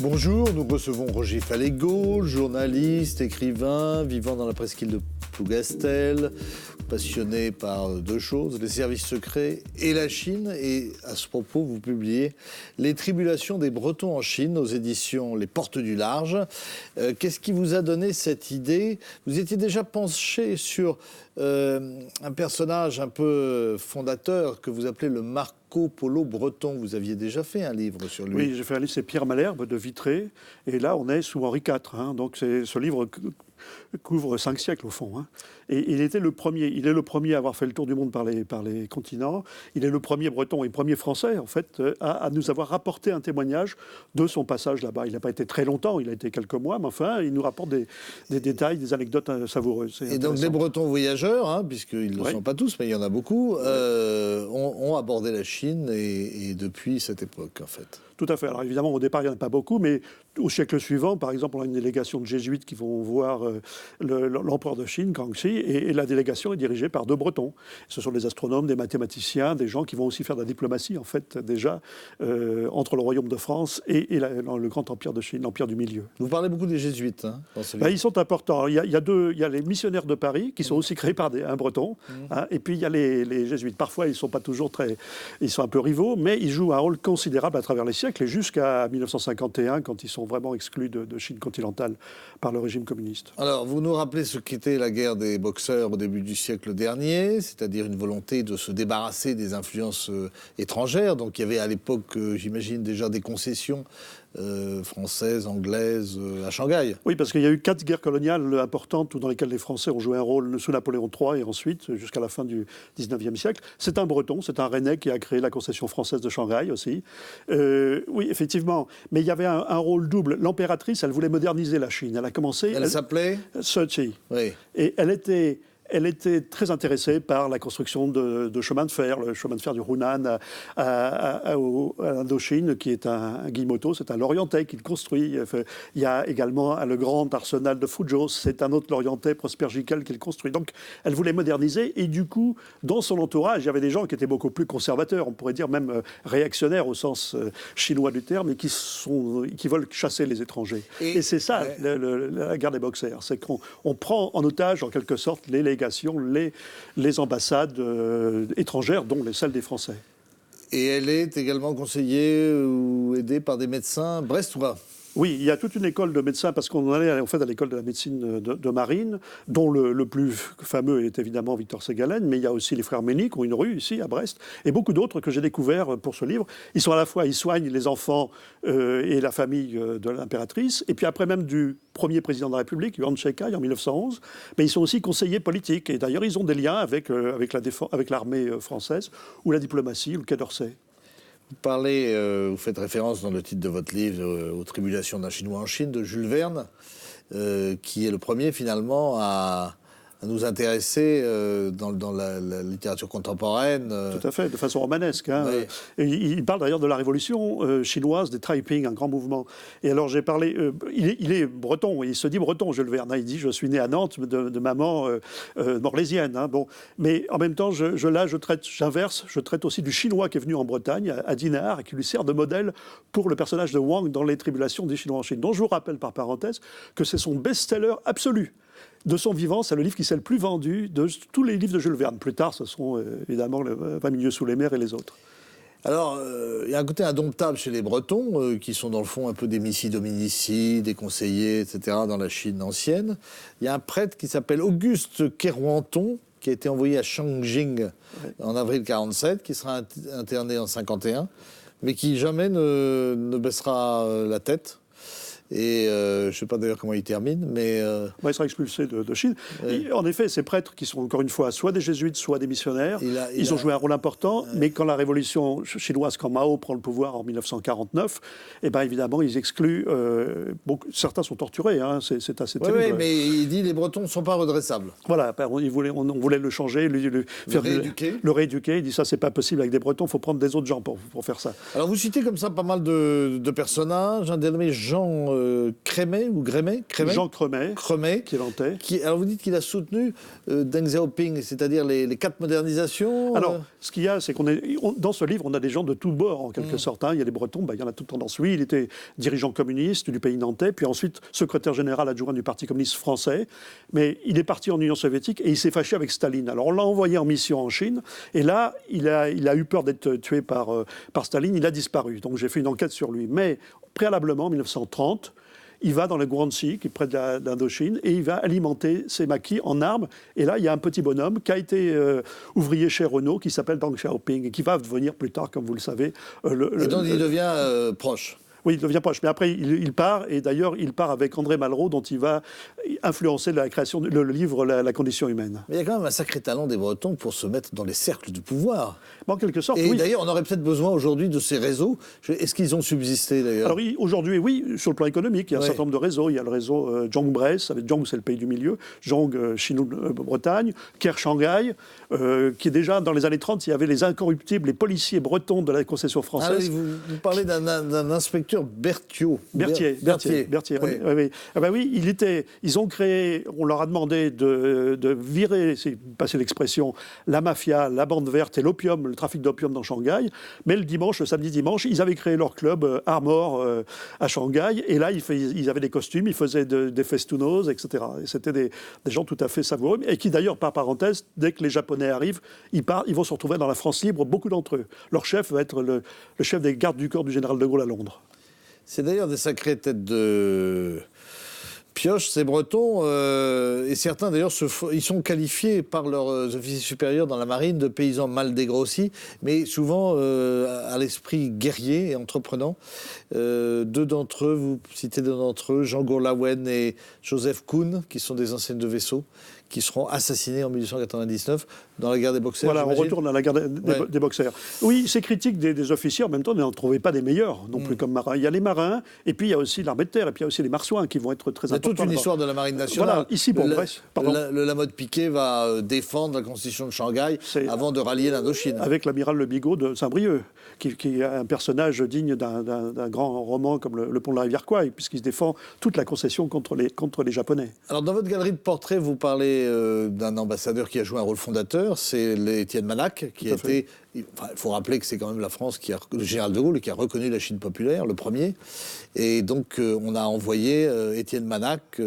Bonjour, nous recevons Roger Falego, journaliste, écrivain, vivant dans la presqu'île de Plougastel, passionné par deux choses, les services secrets et la Chine. Et à ce propos, vous publiez Les tribulations des Bretons en Chine aux éditions Les Portes du Large. Qu'est-ce qui vous a donné cette idée ? Vous étiez déjà penché sur un personnage un peu fondateur que vous appelez le Marco Polo breton. Vous aviez déjà fait un livre sur lui. Oui, j'ai fait un livre, c'est Pierre Malherbe de Vitré. Et là, on est sous Henri IV. Donc ce livre couvre 5 siècles au fond. Et il est le premier à avoir fait le tour du monde par les continents. Il est le premier breton et premier français, en fait, à nous avoir rapporté un témoignage de son passage là-bas. Il n'a pas été très longtemps, il a été quelques mois, mais enfin, il nous rapporte des détails, des anecdotes savoureuses. Et donc les Bretons voyageurs, puisqu'ils ne le sont pas tous, mais il y en a beaucoup, ont abordé la Chine et depuis cette époque, en fait. Tout à fait. Alors évidemment, au départ, il n'y en a pas beaucoup, mais au siècle suivant, par exemple, on a une délégation de jésuites qui vont voir l'empereur de Chine, Kangxi, et la délégation est dirigée par 2 Bretons. Ce sont des astronomes, des mathématiciens, des gens qui vont aussi faire de la diplomatie, en fait, déjà, entre le royaume de France et le grand empire de Chine, l'empire du milieu. Vous parlez beaucoup des jésuites, dans ce livre. Ils sont importants. Il y a les missionnaires de Paris, qui sont aussi créés par un Breton, et puis il y a les jésuites. Parfois, ils ne sont pas toujours ils sont un peu rivaux, mais ils jouent un rôle considérable à travers les siècles, et jusqu'à 1951, quand ils sont vraiment exclus de Chine continentale par le régime communiste. Alors, vous nous rappelez ce qu'était la guerre des boxeurs au début du siècle dernier, c'est-à-dire une volonté de se débarrasser des influences étrangères. Donc, il y avait à l'époque, j'imagine, déjà des concessions françaises, anglaises, à Shanghai. Oui, parce qu'il y a eu 4 guerres coloniales importantes dans lesquelles les Français ont joué un rôle sous Napoléon III et ensuite jusqu'à la fin du 19e siècle. C'est un Breton, c'est un Rennais qui a créé la concession française de Shanghai aussi. Oui, effectivement. Mais il y avait un rôle double. L'impératrice, elle voulait moderniser la Chine. Elle a commencé... Elle s'appelait Cixi. Oui. Et elle était très intéressée par la construction de chemins de fer, le chemin de fer du Hunan à l'Indochine, qui est un Guillemoto, c'est un Lorientais qui le construit. Il y a également le grand arsenal de Fuzhou, c'est un autre Lorientais, Prosper Giquel, qui le construit. Donc, elle voulait moderniser, et du coup, dans son entourage, il y avait des gens qui étaient beaucoup plus conservateurs, on pourrait dire même réactionnaires au sens chinois du terme, et qui veulent chasser les étrangers. Et c'est ça, la guerre des boxers, c'est qu'on prend en otage, en quelque sorte, les ambassades étrangères, dont celles des Français. Et elle est également conseillée ou aidée par des médecins brestois. Oui, il y a toute une école de médecins, parce qu'on allait en fait à l'école de la médecine de Marine, dont le plus fameux est évidemment Victor Ségalen, mais il y a aussi les frères Mény, qui ont une rue ici à Brest, et beaucoup d'autres que j'ai découverts pour ce livre. Ils sont à la fois, ils soignent les enfants et la famille de l'impératrice, et puis après même du premier président de la République, Yuan Shikai, en 1911, mais ils sont aussi conseillers politiques, et d'ailleurs ils ont des liens avec l'armée française, ou la diplomatie, ou le Quai d'Orsay. Vous faites référence dans le titre de votre livre aux tribulations d'un Chinois en Chine, de Jules Verne, qui est le premier finalement à nous intéresser dans la littérature contemporaine. Tout à fait, de façon romanesque. Oui. Et il parle d'ailleurs de la révolution chinoise, des Taiping, un grand mouvement. Et alors j'ai parlé... il est breton, il se dit breton, Jules Verne. Il dit « Je suis né à Nantes de maman morlésienne ». Bon. Mais en même temps, j'inverse, je traite aussi du chinois qui est venu en Bretagne, à Dinard, et qui lui sert de modèle pour le personnage de Wang dans Les tribulations des Chinois en Chine, dont je vous rappelle par parenthèse que c'est son best-seller absolu. De son vivant, c'est le livre qui s'est le plus vendu de tous les livres de Jules Verne. Plus tard, ce sont évidemment 20 milieux sous les mers et les autres. Alors, il y a un côté indomptable chez les Bretons, qui sont dans le fond un peu des missi-dominici, des conseillers, etc., dans la Chine ancienne. Il y a un prêtre qui s'appelle Auguste Kerouanton, qui a été envoyé à Shangjing en avril 1947, qui sera interné en 1951, mais qui jamais ne baissera la tête. Et je ne sais pas d'ailleurs comment il termine, mais... Il sera expulsé de Chine. Oui. Et en effet, ces prêtres qui sont encore une fois soit des jésuites, soit des missionnaires, ils ont joué un rôle important, mais quand la révolution chinoise, quand Mao prend le pouvoir en 1949, évidemment, ils excluent... certains sont torturés, c'est assez terrible. Oui, mais il dit les Bretons ne sont pas redressables. Voilà, on voulait le changer, le rééduquer. Il dit ça, c'est pas possible avec des Bretons, il faut prendre des autres gens pour faire ça. Alors vous citez comme ça pas mal de personnages, un dénommé Jean Crémet ou Grémet, Jean Cremet, qui est nantais. Alors vous dites qu'il a soutenu Deng Xiaoping, c'est-à-dire les 4 modernisations. Alors, ce qu'il y a, c'est dans ce livre, on a des gens de tous bords, en quelque sorte. Hein. Il y a les Bretons, il y en a toute tendance. Lui, il était dirigeant communiste du pays nantais, puis ensuite secrétaire général adjoint du Parti communiste français. Mais il est parti en Union soviétique et il s'est fâché avec Staline. Alors, on l'a envoyé en mission en Chine, et là, il a eu peur d'être tué par Staline. Il a disparu. Donc, j'ai fait une enquête sur lui. Mais préalablement, en 1930, il va dans le Guangxi, qui est près de l'Indochine, et il va alimenter ses maquis en armes. Et là, il y a un petit bonhomme qui a été ouvrier chez Renault, qui s'appelle Deng Xiaoping, et qui va devenir plus tard, comme vous le savez... et donc il devient proche. Oui, il devient proche. Mais après, il part, et d'ailleurs, il part avec André Malraux, dont il va influencer la création, le livre la condition humaine. Mais il y a quand même un sacré talent des Bretons pour se mettre dans les cercles du pouvoir. En quelque sorte, et oui. D'ailleurs, on aurait peut-être besoin aujourd'hui de ces réseaux. Est-ce qu'ils ont subsisté, d'ailleurs? Alors aujourd'hui, oui, sur le plan économique, il y a un certain nombre de réseaux. Il y a le réseau Zhong-Bresse, avec Zhong, c'est le pays du milieu, Zhong, Chine-Bretagne, Caire Shanghai, qui est déjà, dans les années 30, il y avait les incorruptibles, les policiers bretons de la concession française. Ah oui, vous parlez d'un inspecteur Berthier. Oui. Ah ben oui, ils ont créé, on leur a demandé de virer, c'est passé l'expression, la mafia, la bande verte et l'opium, le trafic d'opium dans Shanghai. Mais le samedi-dimanche, ils avaient créé leur club Armor à Shanghai. Et là, ils avaient des costumes, ils faisaient des festoonos, etc. Et c'était des gens tout à fait savoureux. Et qui d'ailleurs, par parenthèse, dès que les Japonais arrivent, ils vont se retrouver dans la France libre, beaucoup d'entre eux. Leur chef va être le chef des gardes du corps du général de Gaulle à Londres. C'est d'ailleurs des sacrées têtes de pioche, ces Bretons, et certains d'ailleurs ils sont qualifiés par leurs officiers supérieurs dans la marine de paysans mal dégrossis, mais souvent à l'esprit guerrier et entreprenant. Vous citez deux d'entre eux, Jean Gourlaouen et Joseph Kuhn, qui sont des enseignes de vaisseaux, qui seront assassinés en 1899 dans la guerre des Boxers. Voilà, on retourne à la guerre des Boxers. Oui, ces critiques des officiers, en même temps, n'en trouvez pas des meilleurs non plus comme marins. Il y a les marins, et puis il y a aussi l'armée de terre, et puis il y a aussi les marsouins qui vont être très importants. Il y a toute une histoire de la marine nationale. Voilà, ici pour Brest. Le Lamotte-Piquet va défendre la constitution de Shanghai avant de rallier l'Indochine. Avec l'amiral Le Bigot de Saint-Brieuc, qui est un personnage digne d'un grand roman comme le Pont de la rivière Kwai, puisqu'il se défend toute la concession contre les Japonais. Alors dans votre galerie de portraits, vous parlez d'un ambassadeur qui a joué un rôle fondateur, c'est Étienne Manac, qui a été... Il faut rappeler que c'est quand même la France le général de Gaulle qui a reconnu la Chine populaire, le premier. Et donc, on a envoyé Étienne Manac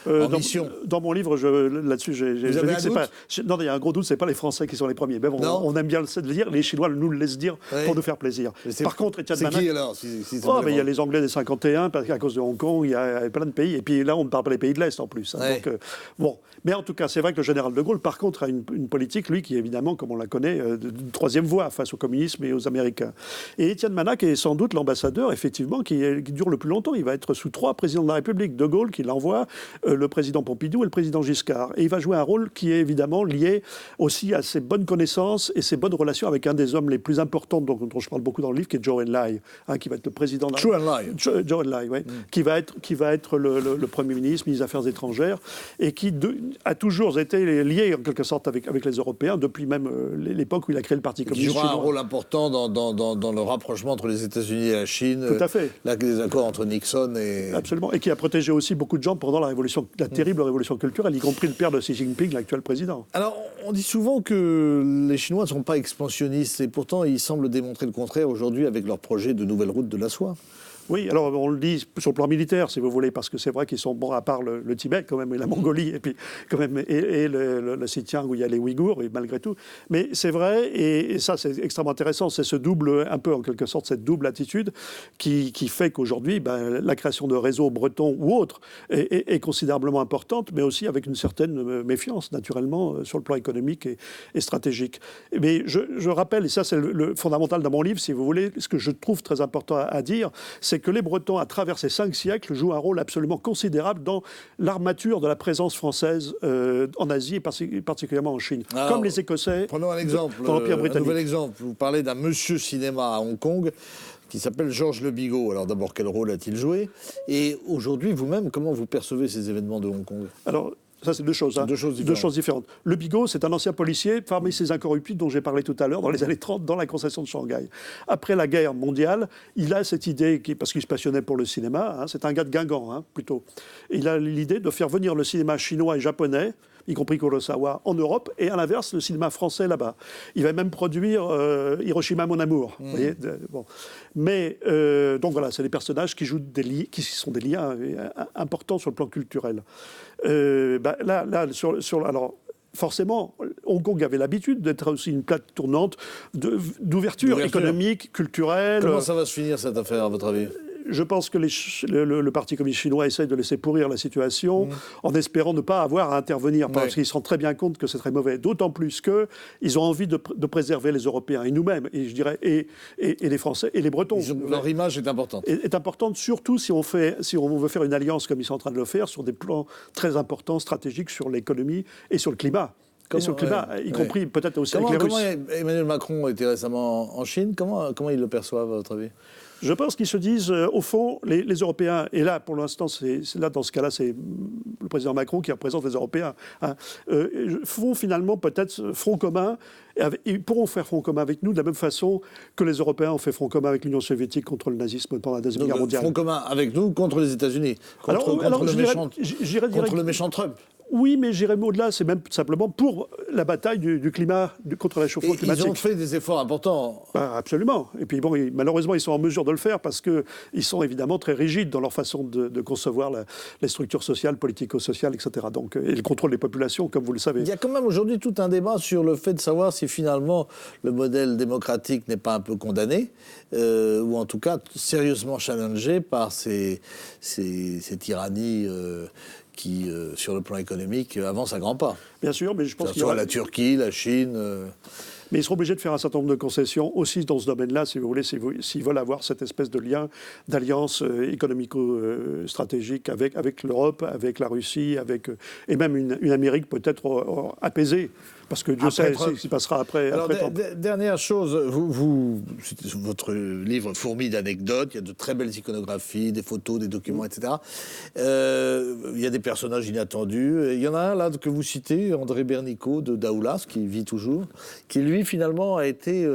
en mission. Dans mon livre, là-dessus, j'ai dit que c'est pas... Non, il y a un gros doute, c'est pas les Français qui sont les premiers. Mais bon, on aime bien le dire, les Chinois nous le laissent dire pour nous faire plaisir. Par contre, Étienne Manac... C'est qui alors il y a les Anglais des 51, parce qu'à cause de Hong Kong, il y a plein de pays. Et puis là, on ne parle pas des pays de l'Est en plus. Hein, donc, bon. Mais en tout cas, c'est vrai que le général de Gaulle, par contre, a une politique, lui, qui évidemment, comme on la connaît, de troisième voie face au communisme et aux Américains. Et Étienne Manac est sans doute l'ambassadeur, effectivement, qui dure le plus longtemps. Il va être sous 3 présidents de la République. De Gaulle, qui l'envoie, le président Pompidou et le président Giscard. Et il va jouer un rôle qui est évidemment lié aussi à ses bonnes connaissances et ses bonnes relations avec un des hommes les plus importants dont je parle beaucoup dans le livre, qui est Zhou Enlai, qui va être le président de la République. Zhou Enlai, oui. Qui va être le Premier ministre, ministre des Affaires étrangères, et qui a toujours été lié en quelque sorte avec les Européens, depuis même l'époque où il a créé le Parti communiste chinois. Il jouera un rôle important dans le rapprochement entre les États-Unis et la Chine. Tout à fait. Les accords entre Nixon et... Absolument. Et qui a protégé aussi beaucoup de gens pendant la terrible révolution culturelle, y compris le père de Xi Jinping, l'actuel président. Alors, on dit souvent que les Chinois ne sont pas expansionnistes, et pourtant ils semblent démontrer le contraire aujourd'hui avec leur projet de nouvelle route de la soie. Oui, alors on le dit sur le plan militaire, si vous voulez, parce que c'est vrai qu'ils sont bons, à part le Tibet quand même, et la Mongolie, et puis quand même et le Xinjiang où il y a les Ouïghours, et malgré tout. Mais c'est vrai, et ça c'est extrêmement intéressant, c'est ce double, un peu en quelque sorte, cette double attitude qui fait qu'aujourd'hui, la création de réseaux bretons ou autres est considérablement importante, mais aussi avec une certaine méfiance, naturellement, sur le plan économique et stratégique. Mais je rappelle, et ça c'est le fondamental dans mon livre, si vous voulez, ce que je trouve très important à dire, c'est que les Bretons, à travers ces 5 siècles, jouent un rôle absolument considérable dans l'armature de la présence française en Asie et particulièrement en Chine. Alors, comme les Écossais. Prenons un exemple, un nouvel exemple. Vous parlez d'un monsieur cinéma à Hong Kong qui s'appelle Georges Le Bigot. Alors d'abord, quel rôle a-t-il joué? Et aujourd'hui, vous-même, comment vous percevez ces événements de Hong Kong? Alors, Ça, c'est deux choses. Hein. Deux choses différentes. Le Bigot, c'est un ancien policier parmi ces incorruptibles dont j'ai parlé tout à l'heure, dans les années 30, dans la concession de Shanghai. Après la guerre mondiale, il a cette idée, parce qu'il se passionnait pour le cinéma, hein, c'est un gars de Guingamp, hein, plutôt. Et il a l'idée de faire venir le cinéma chinois et japonais, y compris Kurosawa, en Europe, et à l'inverse, le cinéma français là-bas. Il va même produire Hiroshima, mon amour. Vous voyez, bon. Mais, donc voilà, c'est des personnages qui sont des liens importants sur le plan culturel. Alors, forcément, Hong Kong avait l'habitude d'être aussi une plate tournante d'ouverture économique, culturelle. Comment ça va se finir, cette affaire, à votre avis ? Je pense que le Parti communiste chinois essaye de laisser pourrir la situation en espérant ne pas avoir à intervenir, parce qu'ils se rendent très bien compte que c'est très mauvais. D'autant plus qu'ils ont envie de préserver les Européens et nous-mêmes, et je dirais, et les Français et les Bretons. Leur image est importante. Est importante, surtout si on veut faire une alliance comme ils sont en train de le faire, sur des plans très importants, stratégiques, sur l'économie et sur le climat. Et sur le climat, y compris peut-être aussi avec les Russes. Comment Emmanuel Macron était récemment en Chine ? Comment ils le perçoivent, à votre avis ? Je pense qu'ils se disent, au fond, les Européens, et là, pour l'instant, dans ce cas-là, c'est le président Macron qui représente les Européens, hein, font finalement peut-être front commun, ils pourront faire front commun avec nous de la même façon que les Européens ont fait front commun avec l'Union soviétique contre le nazisme pendant la Deuxième Guerre mondiale. Front commun avec nous contre les États-Unis, contre le méchant Trump. Oui, mais j'irais au-delà, c'est même simplement pour la bataille du climat, contre le réchauffement climatique. Ils ont fait des efforts importants. Absolument. Et puis bon, malheureusement, ils sont en mesure de le faire parce qu'ils sont évidemment très rigides dans leur façon de concevoir les structures sociales, politico-sociales, etc. Donc, et le contrôle des populations, comme vous le savez. Il y a quand même aujourd'hui tout un débat sur le fait de savoir si finalement le modèle démocratique n'est pas un peu condamné, ou en tout cas sérieusement challengé par ces tyrannies qui, sur le plan économique, avance à grands pas. Bien sûr, mais je pense qu'il y aura la Turquie, la Chine... Mais ils seront obligés de faire un certain nombre de concessions aussi dans ce domaine-là, si vous voulez, s'ils veulent avoir cette espèce de lien, d'alliance économico-stratégique avec l'Europe, avec la Russie, et même une Amérique peut-être apaisée. Parce que Dieu sait ce qui passera après. Alors, dernière chose, votre livre fourmille d'anecdotes, il y a de très belles iconographies, des photos, des documents, etc. Il y a des personnages inattendus. Il y en a un là que vous citez, André Bernicaud de Daoulas, qui vit toujours, qui lui finalement a été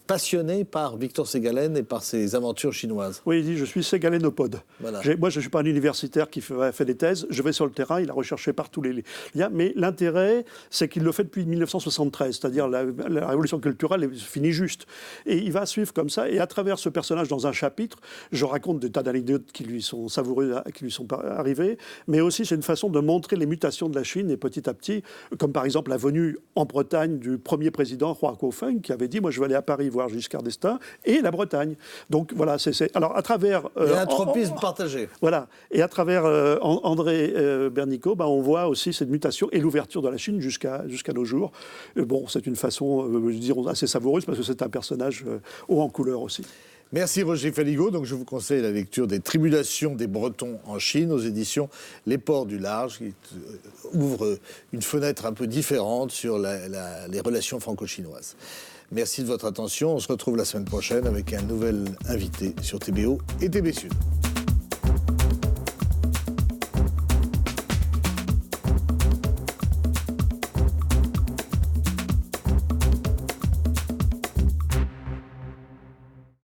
passionné par Victor Ségalen et par ses aventures chinoises. Oui, il dit « Je suis ségalénopode voilà. ». Moi, je ne suis pas un universitaire qui fait des thèses. Je vais sur le terrain, il a recherché partout les liens. Mais l'intérêt, c'est qu'il le fait depuis 1973, c'est-à-dire la révolution culturelle finit juste. Et il va suivre comme ça. Et à travers ce personnage, dans un chapitre, je raconte des tas d'anecdotes qui lui sont savoureuses, qui lui sont arrivées. Mais aussi, c'est une façon de montrer les mutations de la Chine, et petit à petit, comme par exemple la venue en Bretagne du premier président, Hua Guofeng, qui avait dit « Moi, je vais aller à Paris voir Giscard d'Estaing et la Bretagne. » Donc voilà, alors à travers... Il y a un tropisme partagé. Voilà. Et à travers André Bernicaud, on voit aussi cette mutation et l'ouverture de la Chine jusqu'à nos jours. Bon, c'est une façon, disons, assez savoureuse parce que c'est un personnage haut en couleur aussi. Merci Roger Falligot. Donc je vous conseille la lecture des Tribulations des Bretons en Chine aux éditions Les Ports du Large, qui ouvre une fenêtre un peu différente sur les relations franco-chinoises. Merci de votre attention. On se retrouve la semaine prochaine avec un nouvel invité sur TBO et TB Sud.